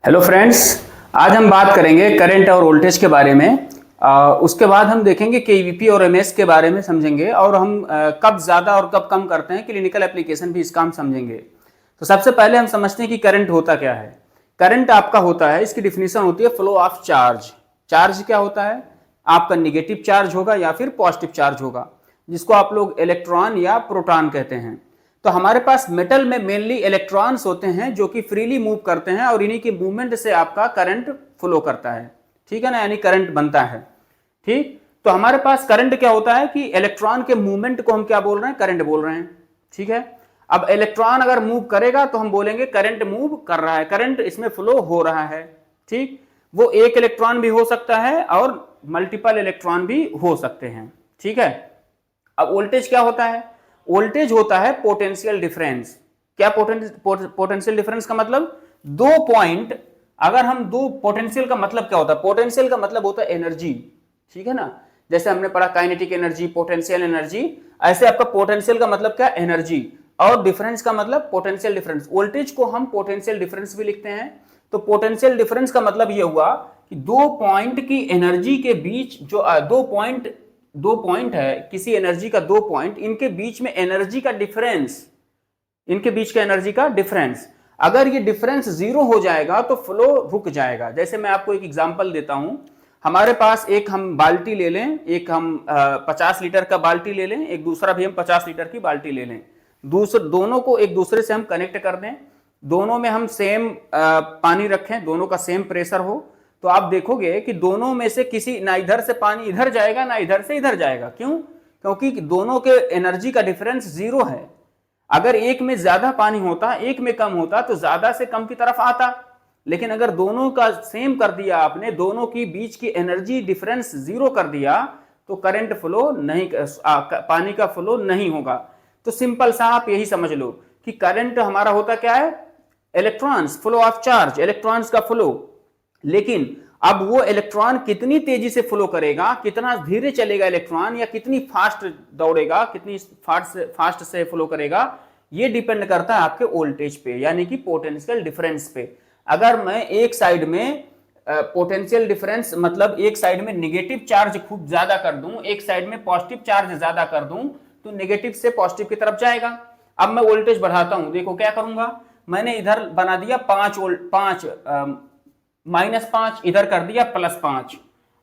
Hello friends. आज हम बात करेंगे करंट और वोल्टेज के बारे में। उसके बाद हम देखेंगे केवीपी और एमएस के बारे में समझेंगे और हम कब ज़्यादा और कब कम करते हैं क्लिनिकल एप्लीकेशन भी इसका हम समझेंगे। तो सबसे पहले हम समझते हैं कि करंट होता क्या है। करंट आपका होता है, इसकी डिफिनीशन होती है फ्लो ऑफ चार्ज। चार्ज क्या होता है? आपका निगेटिव चार्ज होगा या फिर पॉजिटिव चार्ज होगा, जिसको आप लोग इलेक्ट्रॉन या प्रोटॉन कहते हैं। तो हमारे पास मेटल में मेनली इलेक्ट्रॉन्स होते हैं जो कि फ्रीली मूव करते हैं और इन्हीं के मूवमेंट से आपका करंट फ्लो करता है। ठीक है ना, यानी करंट बनता है। ठीक, तो हमारे पास करंट क्या होता है कि इलेक्ट्रॉन के मूवमेंट को हम क्या बोल रहे हैं? करंट बोल रहे हैं। ठीक है, अब इलेक्ट्रॉन अगर मूव करेगा तो हम बोलेंगे करंट मूव कर रहा है, करंट इसमें फ्लो हो रहा है। ठीक, वो एक इलेक्ट्रॉन भी हो सकता है और मल्टीपल इलेक्ट्रॉन भी हो सकते हैं। ठीक है, अब वोल्टेज क्या होता है? वोल्टेज होता है पोटेंशियल डिफरेंस। क्या पोटेंशियल डिफरेंस का मतलब? दो पॉइंट, अगर हम दो, पोटेंशियल का मतलब क्या होता है? पोटेंशियल का मतलब होता है एनर्जी। ठीक है ना, जैसे हमने पढ़ा काइनेटिक एनर्जी, पोटेंशियल एनर्जी, ऐसे आपका पोटेंशियल का मतलब क्या? एनर्जी। और डिफरेंस का मतलब पोटेंशियल डिफरेंस। वोल्टेज को हम पोटेंशियल डिफरेंस भी लिखते हैं। तो पोटेंशियल डिफरेंस का मतलब यह हुआ कि दो पॉइंट की एनर्जी के बीच जो दो पॉइंट है, किसी एनर्जी का दो पॉइंट, इनके बीच में एनर्जी का डिफरेंस, इनके बीच का एनर्जी का डिफरेंस, अगर ये डिफरेंस जीरो हो जाएगा तो फ्लो रुक जाएगा। जैसे मैं आपको एक एग्जांपल देता हूं। हमारे पास एक हम बाल्टी ले लें, एक हम 50 लीटर का बाल्टी ले लें, एक दूसरा भी हम 50 लीटर की बाल्टी ले लें। दोनों को एक दूसरे से हम कनेक्ट कर दें, दोनों में हम सेम पानी रखें, दोनों का सेम प्रेशर हो, तो आप देखोगे कि दोनों में से किसी, ना इधर से पानी इधर जाएगा ना इधर से इधर जाएगा। क्यों? क्योंकि दोनों के एनर्जी का डिफरेंस जीरो है। अगर एक में ज्यादा पानी होता, एक में कम होता, तो ज्यादा से कम की तरफ आता। लेकिन अगर दोनों का सेम कर दिया आपने, दोनों की बीच की एनर्जी डिफरेंस जीरो कर दिया, तो करंट फ्लो नहीं, पानी का फ्लो नहीं होगा। तो सिंपल सा आप यही समझ लो कि करंट हमारा होता क्या है? Electrons, flow of charge, electrons का फ्लो। लेकिन अब वो इलेक्ट्रॉन कितनी तेजी से फ्लो करेगा, कितना धीरे चलेगा इलेक्ट्रॉन, या कितनी फास्ट दौड़ेगा, कितनी फास्ट से फ्लो करेगा, ये डिपेंड करता है आपके वोल्टेज पे, यानी कि पोटेंशियल डिफरेंस पे। अगर मैं एक साइड में पोटेंशियल डिफरेंस मतलब एक साइड में निगेटिव चार्ज खूब ज्यादा कर दूं, एक साइड में पॉजिटिव चार्ज ज्यादा कर दूं, तो निगेटिव से पॉजिटिव की तरफ जाएगा। अब मैं वोल्टेज बढ़ाता हूं, देखो क्या करूंगा, मैंने इधर बना दिया 5 वोल्ट, -5, इधर कर दिया +5।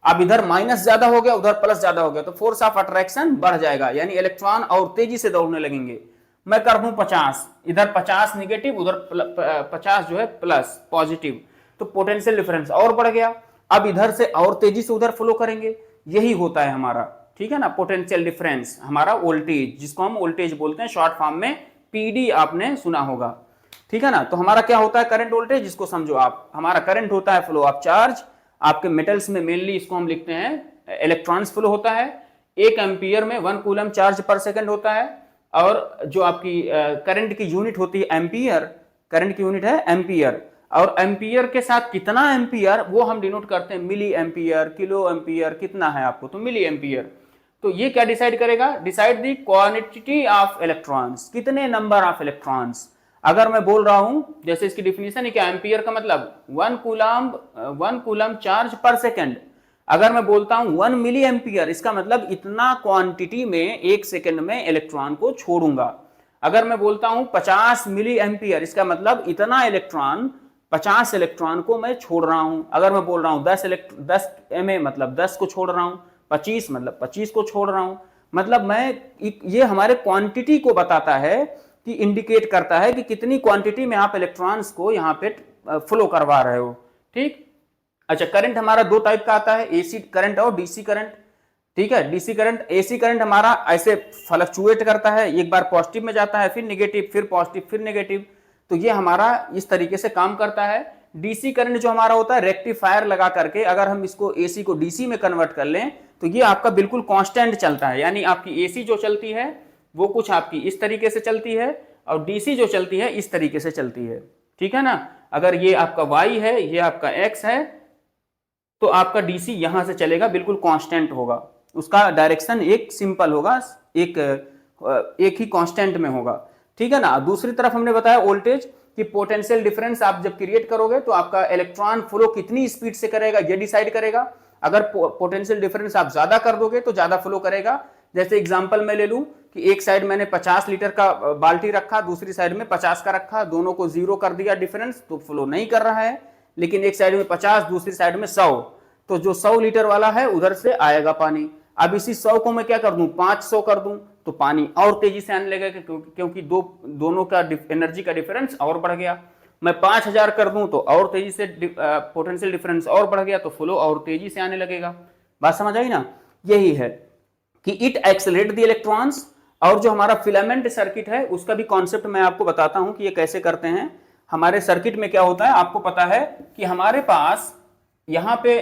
अब इधर माइनस ज्यादा हो गया, उधर प्लस ज्यादा हो गया, तो फोर्स ऑफ अट्रैक्शन बढ़ जाएगा, यानी इलेक्ट्रॉन और तेजी से दौड़ने लगेंगे। मैं कर दूं 50, इधर 50 निगेटिव, उधर 50 जो है प्लस पॉजिटिव, तो पोटेंशियल डिफरेंस और बढ़ गया। अब इधर से और तेजी से उधर फ्लो करेंगे, यही होता है हमारा। ठीक है ना, पोटेंशियल डिफरेंस हमारा वोल्टेज, जिसको हम वोल्टेज बोलते हैं, शॉर्ट फॉर्म में पीडी आपने सुना होगा। ठीक है ना, तो हमारा क्या होता है करंट वोल्टेज, जिसको समझो आप। हमारा करंट होता है फ्लो ऑफ चार्ज। आपके मेटल्स में मेनली इसको हम लिखते हैं इलेक्ट्रॉन्स फ्लो होता है। 1 एम्पियर में 1 कूलम चार्ज पर सेकंड होता है। और जो आपकी करंट की यूनिट होती है एम्पियर, करंट की यूनिट है एम्पियर। और एम्पियर के साथ कितना एम्पियर, वो हम डिनोट करते हैं मिली एम्पियर, किलो एम्पियर, कितना है आपको, तो मिली एम्पियर। तो ये क्या डिसाइड करेगा? Decide the quantity of electrons, कितने नंबर ऑफ इलेक्ट्रॉन्स। अगर मैं बोल रहा हूं, जैसे इसकी डिफिनीशन है क्या, एम्पियर का मतलब 1 कूलम चार्ज पर सेकंड। अगर मैं बोलता हूं 1 मिली एम्पियर, इसका मतलब इतना क्वांटिटी में 1 सेकंड में इलेक्ट्रॉन को छोड़ूंगा। अगर मैं बोलता हूं 50 मिली एम्पियर, इसका मतलब इतना इलेक्ट्रॉन, 50 इलेक्ट्रॉन को मैं छोड़ रहा हूं। अगर मैं बोल रहा हूं 10 एमए मतलब 10 को छोड़ रहा हूं, 25 मतलब 25 को छोड़ रहा हूं। मतलब मैं, ये हमारे क्वांटिटी को बताता है, कि इंडिकेट करता है कि कितनी क्वांटिटी में आप इलेक्ट्रॉन्स को यहां पे फ्लो करवा रहे हो। ठीक, अच्छा, करंट हमारा दो टाइप का आता है, एसी करंट और डीसी करंट। ठीक है, डीसी करंट, एसी करंट हमारा ऐसे फ्लक्चुएट करता है, एक बार पॉजिटिव में जाता है, फिर निगेटिव, फिर पॉजिटिव, फिर निगेटिव। तो ये हमारा इस तरीके से काम करता है। डीसी करंट जो हमारा होता है, रेक्टिफायर लगा करके अगर हम इसको एसी को डीसी में कन्वर्ट कर लें, तो ये आपका बिल्कुल कांस्टेंट चलता है। यानी आपकी एसी जो चलती है वो कुछ आपकी इस तरीके से चलती है, और डीसी जो चलती है इस तरीके से चलती है। ठीक है ना, अगर ये आपका वाई है, ये आपका एक्स है, तो आपका डीसी यहां से चलेगा, बिल्कुल कांस्टेंट होगा, उसका डायरेक्शन एक सिंपल होगा, एक ही कांस्टेंट में होगा। ठीक है ना। दूसरी तरफ हमने बताया वोल्टेज, कि पोटेंशियल डिफरेंस आप जब क्रिएट करोगे तो आपका इलेक्ट्रॉन फ्लो कितनी स्पीड से करेगा ये डिसाइड करेगा। अगर पोटेंशियल डिफरेंस आप ज्यादा कर दोगे तो ज्यादा फ्लो करेगा। जैसे एग्जांपल मैं ले लूं कि एक साइड मैंने 50 लीटर का बाल्टी रखा, दूसरी साइड में 50 का रखा, दोनों को जीरो कर दिया डिफरेंस, तो फ्लो नहीं कर रहा है। लेकिन एक साइड में 50 दूसरी साइड में 100, तो जो 100 लीटर वाला है उधर से आएगा पानी। अब इसी 100 को मैं क्या कर दूं 500 कर दूं तो पानी और तेजी से आने लगेगा, क्योंकि दोनों का एनर्जी का डिफरेंस और बढ़ गया। मैं 5000 कर दूं तो और तेजी से पोटेंशियल डिफरेंस और बढ़ गया, तो फ्लो और तेजी से आने लगेगा। बात समझ आई ना? यही है कि इट एक्सेलरेट द इलेक्ट्रॉन्स। और जो हमारा फिलामेंट सर्किट है उसका भी कॉन्सेप्ट मैं आपको बताता हूं कि ये कैसे करते हैं। हमारे सर्किट में क्या होता है आपको पता है कि हमारे पास यहाँ पे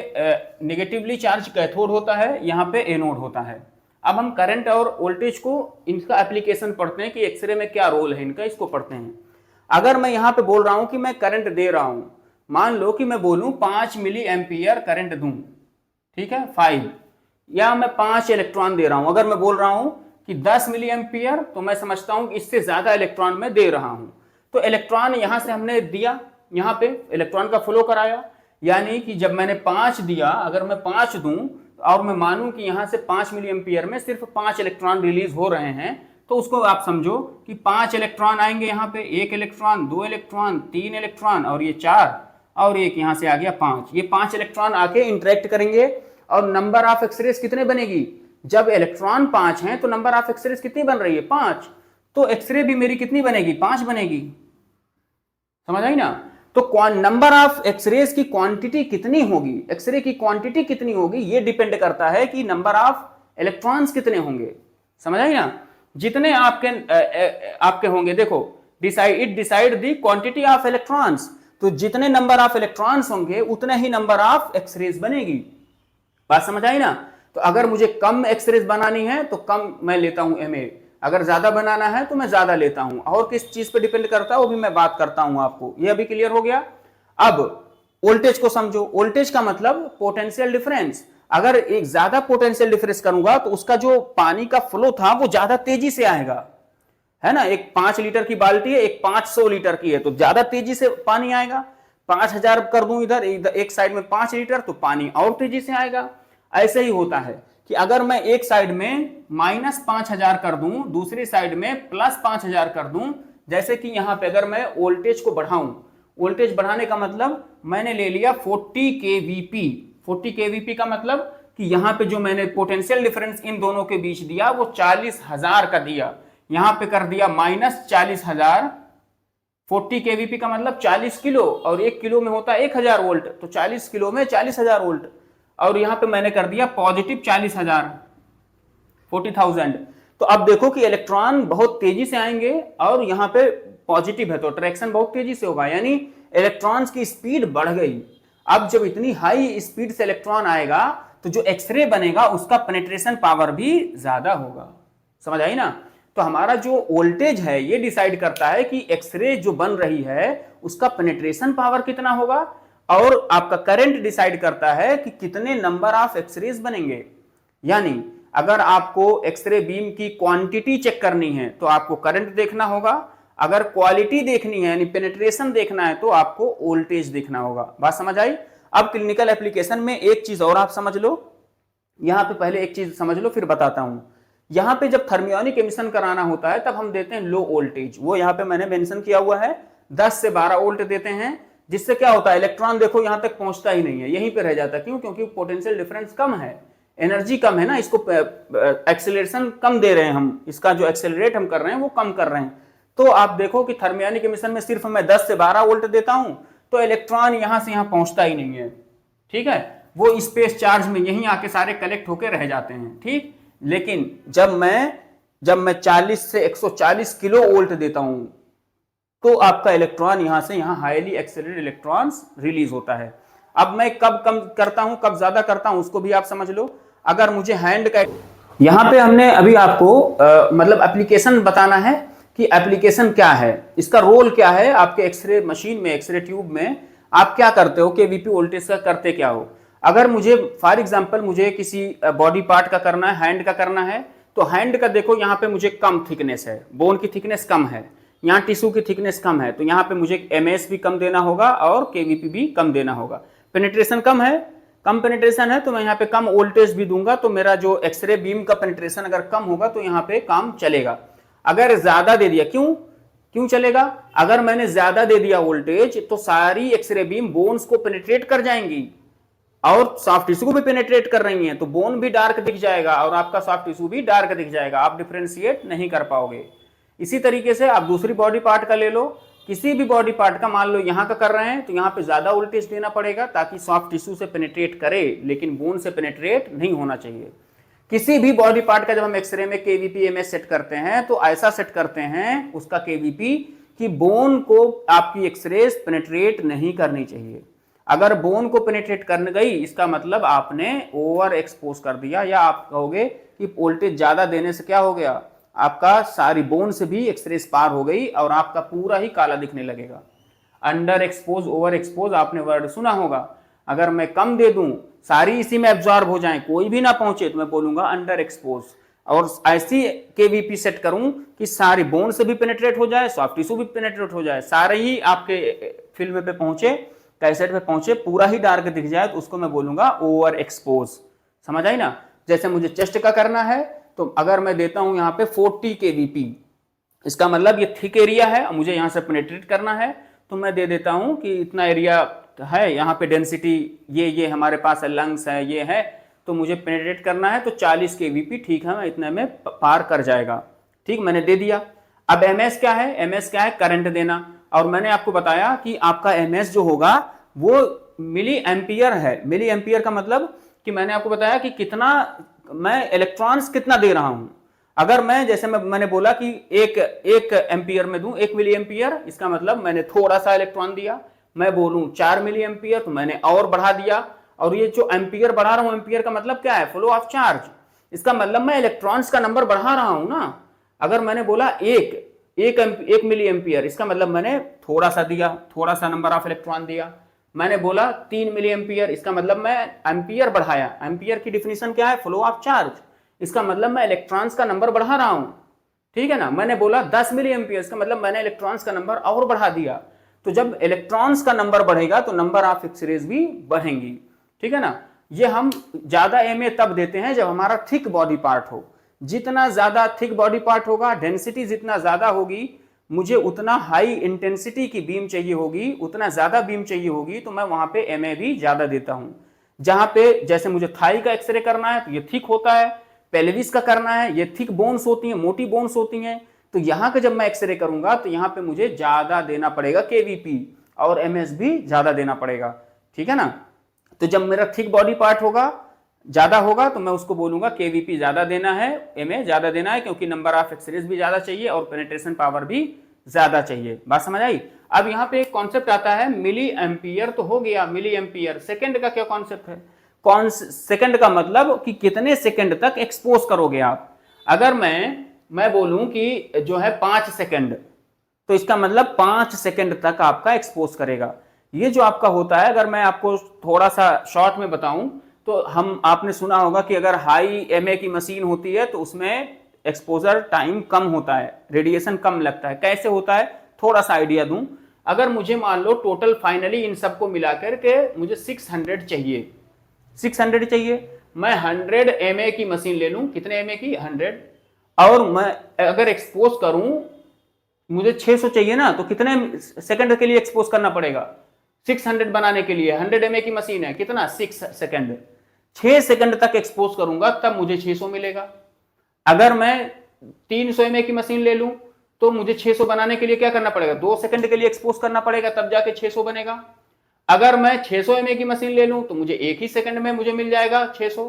नेगेटिवली चार्ज कैथोड होता है, यहाँ पे एनोड होता है। अब हम करंट और वोल्टेज को इनका एप्लीकेशन पढ़ते हैं कि एक्सरे में क्या रोल है इनका, इसको पढ़ते हैं। अगर मैं यहाँ पे बोल रहा हूं कि मैं करंट दे रहा हूं, मान लो कि मैं बोलूं 5 मिली एम्पियर करंट दूं, ठीक है 5, या मैं 5 इलेक्ट्रॉन दे रहा हूं। अगर मैं बोल रहा हूं कि 10 मिली एम्पियर, तो मैं समझता हूं कि इससे ज्यादा इलेक्ट्रॉन मैं दे रहा हूं। तो इलेक्ट्रॉन यहां से हमने दिया, यहां पे इलेक्ट्रॉन का फ्लो कराया, यानी कि जब मैंने 5 दिया, अगर मैं 5 दूं और मैं मानूं कि यहां से 5 मिली एम्पियर में सिर्फ 5 इलेक्ट्रॉन रिलीज हो रहे हैं, तो उसको आप समझो कि 5 इलेक्ट्रॉन आएंगे यहाँ पे, 1 इलेक्ट्रॉन, 2 इलेक्ट्रॉन, 3 इलेक्ट्रॉन और ये 4 और एक यहाँ से आ गया 5। ये 5 इलेक्ट्रॉन आके इंटरेक्ट करेंगे और नंबर ऑफ एक्सरेज कितने बनेगी? जब इलेक्ट्रॉन 5 हैं तो नंबर ऑफ एक्सरेज कितनी बन रही है? 5। तो एक्सरे भी मेरी कितनी बनेगी? 5 बनेगी। समझ आई ना? तो नंबर ऑफ एक्सरेज की क्वांटिटी कितनी होगी, एक्सरे की क्वांटिटी कितनी होगी, ये डिपेंड करता है कि नंबर ऑफ इलेक्ट्रॉन्स कितने होंगे। समझ आई ना? जितने आपके होंगे, देखो it decide the quantity of electrons, तो जितने नंबर ऑफ इलेक्ट्रॉन्स होंगे उतने ही नंबर ऑफ एक्सरेज बनेगी। बात समझ आई ना? तो अगर मुझे कम एक्सरेज बनानी है तो कम मैं लेता हूं MA, अगर ज्यादा बनाना है तो मैं ज्यादा लेता हूं। और किस चीज पे डिपेंड करता है वो भी मैं बात करता हूं आपको। ये अभी क्लियर हो गया? अब वोल्टेज को समझो। वोल्टेज का मतलब पोटेंशियल डिफरेंस। अगर एक ज्यादा पोटेंशियल डिफरेंस करूंगा तो उसका जो पानी का फ्लो था वो ज्यादा तेजी से आएगा, है ना? एक 5 लीटर की बाल्टी है, एक 500 लीटर की है, तो ज्यादा तेजी से पानी आएगा। 5000 कर दूं इधर एक साइड में 5 लीटर, तो पानी और तेजी से आएगा। ऐसे ही होता है कि अगर मैं एक साइड में -5000 कर दूं, दूसरी साइड में +5000 कर दूं, जैसे कि यहां पे अगर मैं वोल्टेज को बढ़ाऊं, वोल्टेज बढ़ाने का मतलब मैंने ले लिया 40 kVp। 40 kVp का मतलब कि यहां पे जो मैंने पोटेंशियल डिफरेंस इन दोनों के बीच दिया वो 40000 का दिया, यहां पे कर दिया -40000। 40 kVp का मतलब 40 किलो, और 1 किलो में होता है 1000 वोल्ट, तो 40 किलो में 40000 वोल्ट, और यहां पे मैंने कर दिया पॉजिटिव 40000, 40,000। तो अब देखो कि इलेक्ट्रॉन बहुत तेजी से आएंगे और यहां पे पॉजिटिव है तो अट्रैक्शन बहुत तेजी से होगा, यानी इलेक्ट्रॉन्स की स्पीड बढ़ गई। अब जब इतनी हाई स्पीड से इलेक्ट्रॉन आएगा तो जो एक्सरे बनेगा उसका पेनिट्रेशन पावर भी ज्यादा होगा। समझ आई ना? तो हमारा जो वोल्टेज है ये डिसाइड करता है कि एक्सरे जो बन रही है उसका पेनिट्रेशन पावर कितना होगा, और आपका करंट डिसाइड करता है कि कितने नंबर ऑफ एक्सरेज बनेंगे। यानी अगर आपको एक्सरे बीम की क्वांटिटी चेक करनी है तो आपको करंट देखना होगा, अगर क्वालिटी देखनी है यानी पेनिट्रेशन देखना है तो आपको वोल्टेज देखना होगा। बात समझ आई? अब क्लिनिकल एप्लीकेशन में एक चीज और आप समझ लो, यहां पे पहले एक चीज समझ लो फिर बताता हूं। यहां पे जब थर्मियोनिक एमिशन कराना होता है तब हम देते हैं लो वोल्टेज, वो यहां पे मैंने मेंशन किया हुआ है 10 से 12 वोल्ट देते हैं, जिससे क्या होता है इलेक्ट्रॉन देखो यहां तक पहुंचता ही नहीं है, यहीं पे रह जाता है। क्यों? क्योंकि पोटेंशियल डिफरेंस कम है, एनर्जी कम है ना, इसको एक्सेलरेशन कम दे रहे हैं हम, इसका जो एक्सेलरेट हम कर रहे हैं वो कम कर रहे हैं। तो आप देखो कि थर्मियोनिक एमिशन में सिर्फ मैं 10 से 12 वोल्ट देता हूं तो इलेक्ट्रॉन यहां से यहां पहुंचता ही नहीं है, ठीक है, वो स्पेस चार्ज में यहीं आके सारे कलेक्ट होकर रह जाते हैं, ठीक। लेकिन जब मैं 40 से 140 किलो वोल्ट देता हूं तो आपका इलेक्ट्रॉन यहां से यहां हाईली एक्सेलरेटेड इलेक्ट्रॉन्स रिलीज होता है। अब मैं कब कम करता हूं कब ज्यादा करता हूं उसको भी आप समझ लो। अगर मुझे हैंड का, यहां पे हमने अभी आपको मतलब एप्लीकेशन बताना है कि एप्लीकेशन क्या है, इसका रोल क्या है आपके एक्सरे मशीन में, एक्सरे ट्यूब में आप क्या करते हो, केवीपी वोल्टेज का करते क्या हो। अगर मुझे फॉर एग्जांपल मुझे किसी बॉडी पार्ट का करना है, हैंड का करना है, तो हैंड का देखो यहाँ पे मुझे कम थिकनेस है, बोन की थिकनेस कम है, यहाँ टिश्यू की थिकनेस कम है, तो यहाँ पे मुझे एमएस भी कम देना होगा और केवीपी भी कम देना होगा। पेनिट्रेशन कम है, कम पेनिट्रेशन है तो मैं यहाँ पे कम वोल्टेज भी दूंगा, तो मेरा जो एक्सरे बीम का पेनिट्रेशन अगर कम होगा तो यहाँ पे काम चलेगा। अगर ज्यादा दे दिया, क्यों चलेगा? अगर मैंने ज्यादा दे दिया वोल्टेज तो सारी एक्सरे बीम बोन्स को पेनिट्रेट कर जाएंगी और सॉफ्ट टिश्यू को भी पेनिट्रेट कर रही हैं, तो बोन भी डार्क दिख जाएगा और आपका सॉफ्ट टिश्यू भी डार्क दिख जाएगा, आप डिफरेंशिएट नहीं कर पाओगे। इसी तरीके से आप दूसरी बॉडी पार्ट का ले लो, किसी भी बॉडी पार्ट का, मान लो यहाँ का कर रहे हैं तो यहाँ पे ज्यादा वोल्टेज देना पड़ेगा ताकि सॉफ्ट टिश्यू से पेनिट्रेट करे, लेकिन बोन से पेनिट्रेट नहीं होना चाहिए। किसी भी बॉडी पार्ट का जब हम एक्सरे में केवीपी एमएस सेट करते हैं तो ऐसा सेट करते हैं उसका केवीपी कि बोन को आपकी एक्सरेज पेनिट्रेट नहीं करनी चाहिए। अगर बोन को पेनिट्रेट करने गई इसका मतलब आपने ओवर एक्सपोज कर दिया, या आप कहोगे कि वोल्टेज ज्यादा देने से क्या हो गया, आपका सारी बोन से भी एक्सरेज पार हो गई और आपका पूरा ही काला दिखने लगेगा। अंडर एक्सपोज, ओवर एक्सपोज आपने वर्ड सुना होगा। अगर मैं कम दे दूं, सारी इसी में एब्जॉर्ब हो जाएं, कोई भी ना पहुंचे, तो मैं बोलूंगा अंडर एक्सपोज। और ऐसी केवीपी सेट करूं कि सारी बोन से भी पेनिट्रेट हो जाए, सॉफ्ट टिश्यू भी पेनिट्रेट हो जाए, सारे ही आपके फिल्म पे पहुंचे, कैसेट पे पहुंचे, पूरा ही डार्क दिख जाए, तो उसको मैं बोलूंगा ओवर एक्सपोज। समझ आई ना? जैसे मुझे चेस्ट का करना है तो अगर मैं देता हूं यहाँ पे 40 केवीपी, इसका मतलब ये थिक एरिया है, मुझे यहाँ से पेनिट्रेट करना है, तो मैं दे देता हूं कि इतना एरिया है, यहाँ पे डेंसिटी ये हमारे पास है, लंग्स है, ये है, तो मुझे पेनिट्रेट करना है तो 40 केवीपी, ठीक है, मैं इतने में पार कर जाएगा। ठीक, मैंने दे दिया। अब एमएस क्या है? एमएस क्या है? करंट देना। और मैंने आपको बताया कि आपका एमएस जो होगा वो मिली एम्पियर है। मिली एम्पियर का मतलब कि मैंने आपको बताया कि कितना मैं इलेक्ट्रॉन्स कितना दे रहा हूं। अगर मैं, जैसे मैंने बोला कि एक एम्पियर में दूं 1 मिली एम्पियर, इसका मतलब मैंने थोड़ा सा इलेक्ट्रॉन दिया। मैं बोलूं 4 मिली एम्पियर तो मैंने और बढ़ा दिया, और ये जो एम्पियर बढ़ा रहा हूं, एम्पियर का मतलब क्या है? Flow of charge. इसका मतलब मैं इलेक्ट्रॉन्स का नंबर बढ़ा रहा हूं ना। अगर मैंने बोला एक मिली एम्पियर, इसका मतलब मैंने थोड़ा सा दिया, थोड़ा सा नंबर ऑफ इलेक्ट्रॉन दिया। मैंने बोला 3 मिली एम्पियर, इसका मतलब मैं एम्पियर बढ़ाया। एम्पियर की डिफिनीशन क्या है? Flow of charge. इसका मतलब मैं इलेक्ट्रॉन्स का नंबर बढ़ा रहा हूं, ठीक है ना। मैंने बोला 10 मिली एम्पियर, इसका मतलब मैंने इलेक्ट्रॉन्स का नंबर और बढ़ा दिया। तो जब इलेक्ट्रॉन्स का नंबर बढ़ेगा तो नंबर ऑफ एक्सरेज भी बढ़ेंगी, ठीक है ना। ये हम ज्यादा एमए तब देते हैं जब हमारा थिक बॉडी पार्ट हो। जितना ज्यादा थिक बॉडी पार्ट होगा, डेंसिटी जितना ज्यादा होगी, मुझे उतना हाई इंटेंसिटी की बीम चाहिए होगी, उतना ज्यादा बीम चाहिए होगी, तो मैं वहां पे एमए भी ज्यादा देता हूं। जहां पे जैसे मुझे थाई का एक्सरे करना है तो ये थिक होता है, पेल्विस का करना है ये थिक बोन्स होती हैं, मोटी बोन्स होती हैं, तो यहां का जब मैं एक्सरे करूंगा तो यहां पे मुझे ज्यादा देना पड़ेगा केवीपी, और एमएस भी ज्यादा देना पड़ेगा, ठीक है ना। तो जब मेरा थिक बॉडी पार्ट होगा, ज्यादा होगा, तो मैं उसको बोलूंगा केवीपी ज्यादा देना है, एमए ज्यादा देना है, क्योंकि नंबर ऑफ एक्सरेज भी ज्यादा चाहिए और पेनिट्रेशन पावर भी ज्यादा चाहिए। बात समझ आई? अब यहाँ पे एक कॉन्सेप्ट आता है मिली एम्पियर, तो हो गया मिली एम्पियर। सेकंड का क्या कॉन्सेप्ट है? सेकंड का मतलब कि कितने सेकंड तक एक्सपोज करोगे आप। अगर मैं बोलूं कि जो है 5 सेकंड, तो इसका मतलब 5 सेकंड तक आपका एक्सपोज करेगा। ये जो आपका होता है, अगर मैं आपको थोड़ा सा शॉर्ट में बताऊं तो आपने सुना होगा कि अगर हाई एमए की मशीन होती है तो उसमें एक्सपोजर टाइम कम होता है, रेडिएशन कम लगता है। कैसे होता है, थोड़ा सा आइडिया दूं। अगर मुझे मान लो टोटल फाइनली इन सबको मिलाकर के मुझे 600 चाहिए, 600 चाहिए, मैं 100 एमए की मशीन ले लूं। कितने एमए की? 100। और मैं अगर एक्सपोज करूं, मुझे 600 चाहिए ना, तो कितने सेकंड के लिए एक्सपोज करना पड़ेगा? 600 बनाने के लिए 100 एमए की मशीन है, कितना? 6 सेकंड। 6 सेकंड तक एक्सपोज करूंगा तब मुझे 600 मिलेगा। अगर मैं 300 एमए की मशीन ले लूं तो मुझे 600 बनाने के लिए क्या करना पड़ेगा? 2 सेकंड के लिए एक्सपोज करना पड़ेगा, तब जाके 600 बनेगा। अगर मैं 600 एमए की मशीन ले लूं तो मुझे 1 ही सेकंड में मुझे मिल जाएगा 600।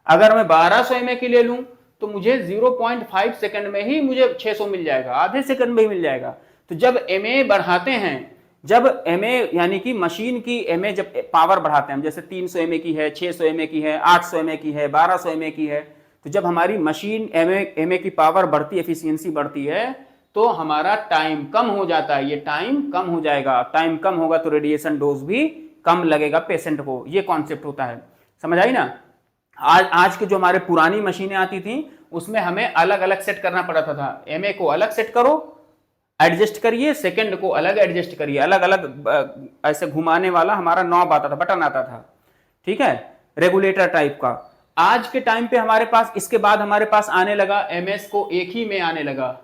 अगर मैं 1200 एमए की ले लूं तो मुझे 0.5 सेकंड में ही मुझे 600 मिल जाएगा, आधे सेकंड में ही मिल जाएगा। तो जब एमए बढ़ाते हैं, जब एमए यानी कि मशीन की एमए जब पावर बढ़ाते हैं, जैसे 300 एमए की है, 600 एमए की है, 800 एमए की है, 1200 एमए की है, तो जब हमारी मशीन एमए की पावर बढ़ती है, एफिशिएंसी बढ़ती है, तो हमारा टाइम कम हो जाता है। ये टाइम कम हो जाएगा, टाइम कम होगा तो रेडिएशन डोज भी कम लगेगा पेशेंट को। ये कॉन्सेप्ट होता है, समझ आई ना। आज के जो हमारे पुरानी मशीनें आती थी उसमें हमें अलग अलग सेट करना पड़ता था। एमए को अलग सेट करो, एडजस्ट करिए, सेकंड को अलग एडजस्ट करिए, अलग अलग ऐसे घुमाने वाला हमारा नॉब आता था, बटन आता था, ठीक है, रेगुलेटर टाइप का। आज के टाइम पे हमारे पास, इसके बाद हमारे पास आने लगा एमएस को एक ही में आने लगा,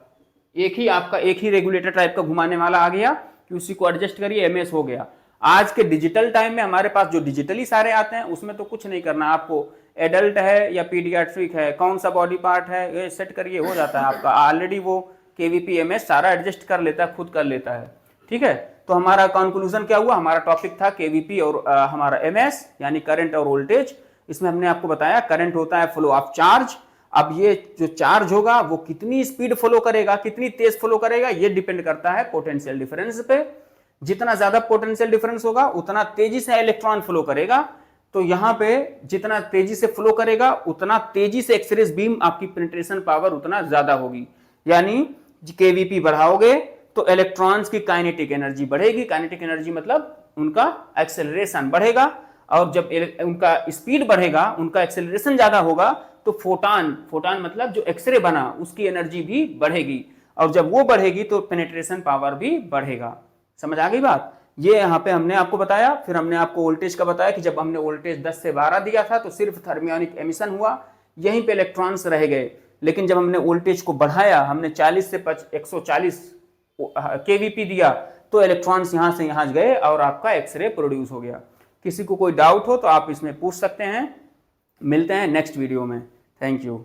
एक ही आपका एक ही रेगुलेटर टाइप का घुमाने वाला आ गया कि उसी को एडजस्ट करिए, एमएस हो गया। आज के डिजिटल टाइम में हमारे पास जो डिजिटली सारे आते हैं उसमें तो कुछ नहीं करना आपको, एडल्ट है या पीडियाट्रिक है, कौन सा बॉडी पार्ट है, ये सेट करिए, हो जाता है आपका, ऑलरेडी वो केवीपी एमएस सारा एडजस्ट कर लेता है, खुद कर लेता है, ठीक है। तो हमारा कंक्लूजन क्या हुआ, हमारा टॉपिक था केवीपी और हमारा एमएस यानी करंट और वोल्टेज। इसमें हमने आपको बताया करंट होता है फ्लो ऑफ चार्ज। अब ये जो चार्ज होगा वो कितनी स्पीड फ्लो करेगा, कितनी तेज फ्लो करेगा, ये डिपेंड करता है पोटेंशियल डिफरेंस पे। जितना ज्यादा पोटेंशियल डिफरेंस होगा उतना तेजी से इलेक्ट्रॉन फ्लो करेगा। तो यहां पे जितना तेजी से फ्लो करेगा उतना तेजी से एक्सरेज बीम आपकी पेनिट्रेशन पावर उतना ज्यादा होगी। यानी केवीपी बढ़ाओगे तो इलेक्ट्रॉन्स की काइनेटिक एनर्जी बढ़ेगी, काइनेटिक एनर्जी मतलब उनका एक्सेलरेशन बढ़ेगा, और जब उनका स्पीड बढ़ेगा, उनका एक्सेलरेशन ज्यादा होगा, तो फोटान मतलब जो एक्सरे बना उसकी एनर्जी भी बढ़ेगी, और जब वो बढ़ेगी तो पेनिट्रेशन पावर भी बढ़ेगा। समझ आ गई बात? ये यहाँ पे हमने आपको बताया। फिर हमने आपको वोल्टेज का बताया कि जब हमने वोल्टेज 10 से 12 दिया था तो सिर्फ थर्मियोनिक एमिशन हुआ, यहीं पे इलेक्ट्रॉन्स रह गए। लेकिन जब हमने वोल्टेज को बढ़ाया, हमने 40 से 140 केवीपी दिया, तो इलेक्ट्रॉन्स यहाँ से यहाँ गए और आपका एक्सरे प्रोड्यूस हो गया। किसी को कोई डाउट हो तो आप इसमें पूछ सकते हैं। मिलते हैं नेक्स्ट वीडियो में। Thank you.